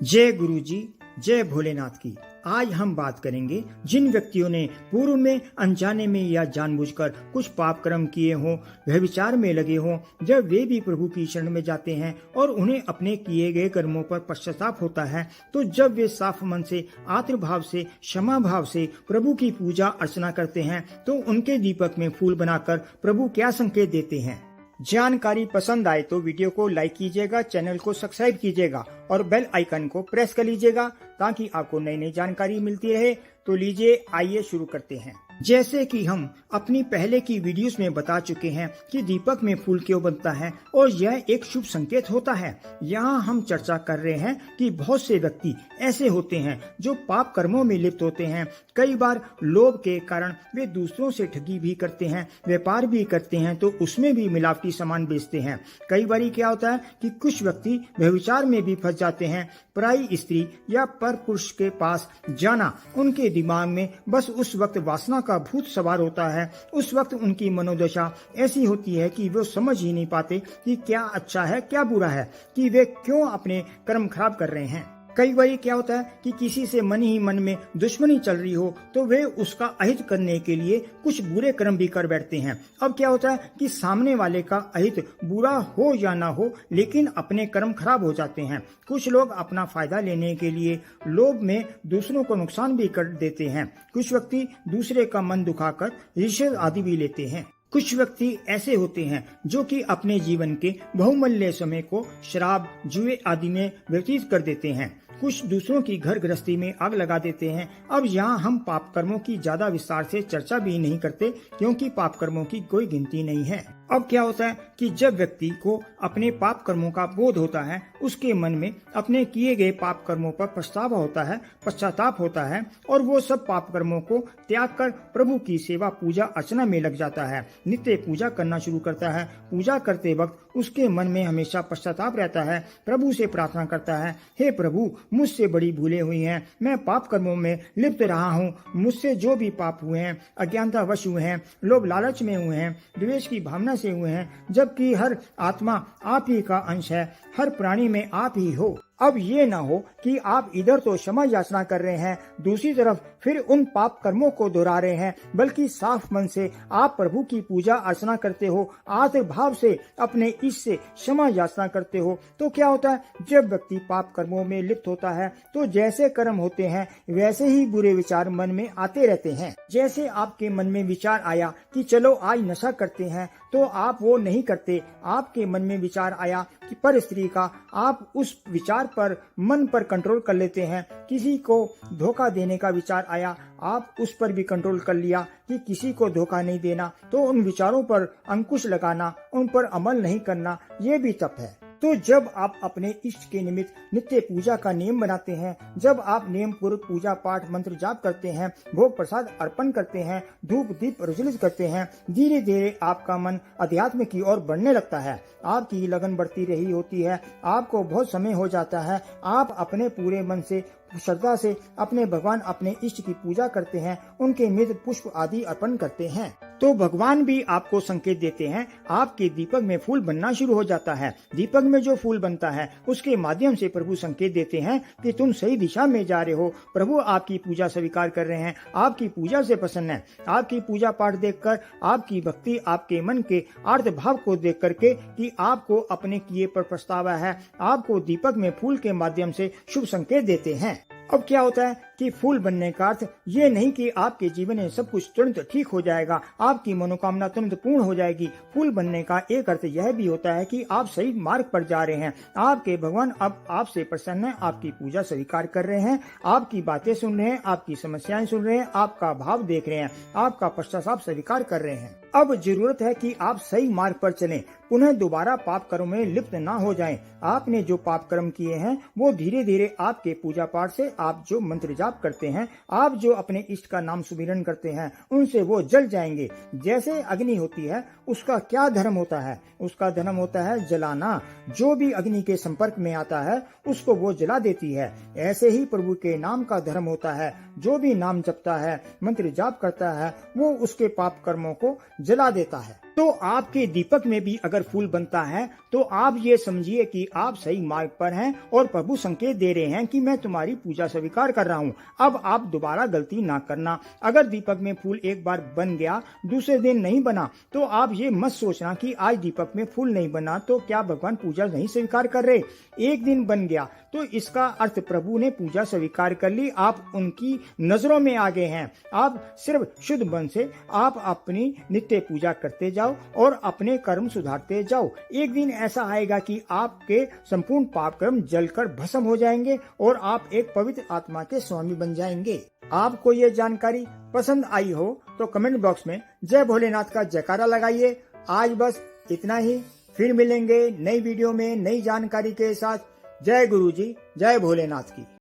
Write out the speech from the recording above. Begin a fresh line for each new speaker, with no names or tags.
जय गुरु जी, जय भोलेनाथ की। आज हम बात करेंगे जिन व्यक्तियों ने पूर्व में अनजाने में या जानबूझकर कुछ पाप कर्म किए हों, व्यभिचार में लगे हों, जब वे भी प्रभु की शरण में जाते हैं और उन्हें अपने किए गए कर्मों पर पश्चाताप होता है, तो जब वे साफ मन से, आत्म भाव से, क्षमा भाव से प्रभु की पूजा अर्चना करते हैं, तो उनके दीपक में फूल बनाकर प्रभु क्या संकेत देते हैं। जानकारी पसंद आए तो वीडियो को लाइक कीजिएगा, चैनल को सब्सक्राइब कीजिएगा और बेल आइकन को प्रेस कर लीजिएगा ताकि आपको नई नई जानकारी मिलती रहे। तो लीजिए, आइए शुरू करते हैं। जैसे कि हम अपनी पहले की वीडियोस में बता चुके हैं कि दीपक में फूल क्यों बनता है और यह एक शुभ संकेत होता है। यहाँ हम चर्चा कर रहे हैं कि बहुत से व्यक्ति ऐसे होते हैं जो पाप कर्मों में लिप्त होते हैं। कई बार लोभ के कारण वे दूसरों से ठगी भी करते हैं, व्यापार भी करते हैं, तो उसमें भी मिलावटी सामान बेचते हैं। कई बार क्या होता है कि कुछ व्यक्ति व्यभिचार में भी फंस जाते हैं। पराई स्त्री या पर पुरुष के पास जाना उनके दिमाग में बस उस वक्त वासना का भूत सवार होता है। उस वक्त उनकी मनोदशा ऐसी होती है कि वो समझ ही नहीं पाते कि क्या अच्छा है क्या बुरा है, कि वे क्यों अपने कर्म खराब कर रहे हैं। कई बार क्या होता है कि किसी से मन ही मन में दुश्मनी चल रही हो तो वे उसका अहित करने के लिए कुछ बुरे कर्म भी कर बैठते हैं। अब क्या होता है कि सामने वाले का अहित बुरा हो या ना हो, लेकिन अपने कर्म खराब हो जाते हैं। कुछ लोग अपना फायदा लेने के लिए लोभ में दूसरों को नुकसान भी कर देते हैं। कुछ व्यक्ति दूसरे का मन दुखाकर रिश्वत आदि भी लेते हैं। कुछ व्यक्ति ऐसे होते हैं जो कि अपने जीवन के बहुमूल्य समय को शराब, जुए आदि में व्यतीत कर देते हैं। कुछ दूसरों की घर गृहस्थी में आग लगा देते हैं। अब यहाँ हम पाप कर्मों की ज्यादा विस्तार से चर्चा भी नहीं करते, क्योंकि पाप कर्मों की कोई गिनती नहीं है। अब क्या होता है कि जब व्यक्ति को अपने पाप कर्मों का बोध होता है, उसके मन में अपने किए गए पाप कर्मों पर पश्चाताप होता है और वो सब पाप कर्मों को त्याग कर प्रभु की सेवा, पूजा अर्चना में लग जाता है। नित्य पूजा करना शुरू करता है। पूजा करते वक्त उसके मन में हमेशा पश्चाताप रहता है। प्रभु से प्रार्थना करता है, हे प्रभु, मुझसे बड़ी भूलें हुई हैं, मैं पाप कर्मों में लिप्त रहा हूँ। मुझसे जो भी पाप हुए हैं, अज्ञानतावश हुए हैं, लोभ लालच में हुए हैं, द्वेष की भावना से हुए हैं, जबकि हर आत्मा आप ही का अंश है, हर प्राणी में आप ही हो। अब ये ना हो कि आप इधर तो क्षमा याचना कर रहे हैं, दूसरी तरफ फिर उन पाप कर्मों को दोहरा रहे हैं, बल्कि साफ मन से आप प्रभु की पूजा अर्चना करते हो, आत्म भाव से अपने इष्ट से क्षमा याचना करते हो। तो क्या होता है, जब व्यक्ति पाप कर्मों में लिप्त होता है तो जैसे कर्म होते हैं वैसे ही बुरे विचार मन में आते रहते हैं। जैसे आपके मन में विचार आया कि चलो आज नशा करते हैं, तो आप वो नहीं करते। आपके मन में विचार आया कि पर स्त्री का, आप उस विचार पर मन पर कंट्रोल कर लेते हैं। किसी को धोखा देने का विचार आया, आप उस पर भी कंट्रोल कर लिया कि किसी को धोखा नहीं देना। तो उन विचारों पर अंकुश लगाना, उन पर अमल नहीं करना, ये भी तप है। तो जब आप अपने इष्ट के निमित्त नित्य पूजा का नियम बनाते हैं, जब आप नियम पूर्वक पूजा पाठ मंत्र जाप करते हैं, भोग प्रसाद अर्पण करते हैं, धूप दीप प्रज्वलित करते हैं, धीरे धीरे आपका मन अध्यात्म की ओर बढ़ने लगता है। आपकी लगन बढ़ती रही होती है, आपको बहुत समय हो जाता है। आप अपने पूरे मन से, श्रद्धा से अपने भगवान, अपने इष्ट की पूजा करते हैं, उनके मित्र पुष्प आदि अर्पण करते हैं। तो भगवान भी आपको संकेत देते हैं, आपके दीपक में फूल बनना शुरू हो जाता है। दीपक में जो फूल बनता है उसके माध्यम से प्रभु संकेत देते हैं कि तुम सही दिशा में जा रहे हो। प्रभु आपकी पूजा स्वीकार कर रहे हैं, आपकी पूजा से प्रसन्न है। आपकी पूजा पाठ देखकर, आपकी भक्ति, आपके मन के आर्त भाव को देख करके कि आपको अपने किए पर पछतावा है, आपको दीपक में फूल के माध्यम से शुभ संकेत देते हैं। अब क्या होता है कि फूल बनने का अर्थ ये नहीं कि आपके जीवन में सब कुछ तुरंत ठीक हो जाएगा, आपकी मनोकामना तुरंत पूर्ण हो जाएगी। फूल बनने का एक अर्थ यह भी होता है कि आप सही मार्ग पर जा रहे हैं। आपके भगवान अब आपसे प्रसन्न है, आपकी पूजा स्वीकार कर रहे हैं, आपकी बातें सुन रहे हैं, आपकी समस्याएं सुन रहे हैं, आपका भाव देख रहे हैं, आपका पश्चाताप स्वीकार कर रहे हैं। अब जरूरत है कि आप सही मार्ग पर चलें, पुनः दोबारा पाप कर्म में लिप्त ना हो जाएं। आपने जो पाप कर्म किए हैं वो धीरे धीरे आपके पूजा पाठ से, आप जो मंत्र जाप करते हैं, आप जो अपने इष्ट का नाम सुमिरन करते हैं, उनसे वो जल जाएंगे। जैसे अग्नि होती है, उसका क्या धर्म होता है? उसका धर्म होता है जलाना। जो भी अग्नि के संपर्क में आता है उसको वो जला देती है। ऐसे ही प्रभु के नाम का धर्म होता है। जो भी नाम जपता है, मंत्र जाप करता है, वो उसके पाप कर्मों को जला देता है। तो आपके दीपक में भी अगर फूल बनता है तो आप ये समझिए कि आप सही मार्ग पर हैं और प्रभु संकेत दे रहे हैं कि मैं तुम्हारी पूजा स्वीकार कर रहा हूँ। अब आप दोबारा गलती ना करना। अगर दीपक में फूल एक बार बन गया, दूसरे दिन नहीं बना, तो आप ये मत सोचना कि आज दीपक में फूल नहीं बना तो क्या भगवान पूजा नहीं स्वीकार कर रहे। एक दिन बन गया तो इसका अर्थ प्रभु ने पूजा स्वीकार कर ली, आप उनकी नजरों में आ गए हैं। आप सिर्फ शुद्ध मन से आप अपनी नित्य पूजा करते जाओ और अपने कर्म सुधारते जाओ। एक दिन ऐसा आएगा कि आपके संपूर्ण पाप कर्म जलकर भस्म हो जाएंगे और आप एक पवित्र आत्मा के स्वामी बन जाएंगे। आपको ये जानकारी पसंद आई हो तो कमेंट बॉक्स में जय भोलेनाथ का जयकारा लगाइए। आज बस इतना ही, फिर मिलेंगे नई वीडियो में नई जानकारी के साथ। जय गुरु जी, जय भोलेनाथ की।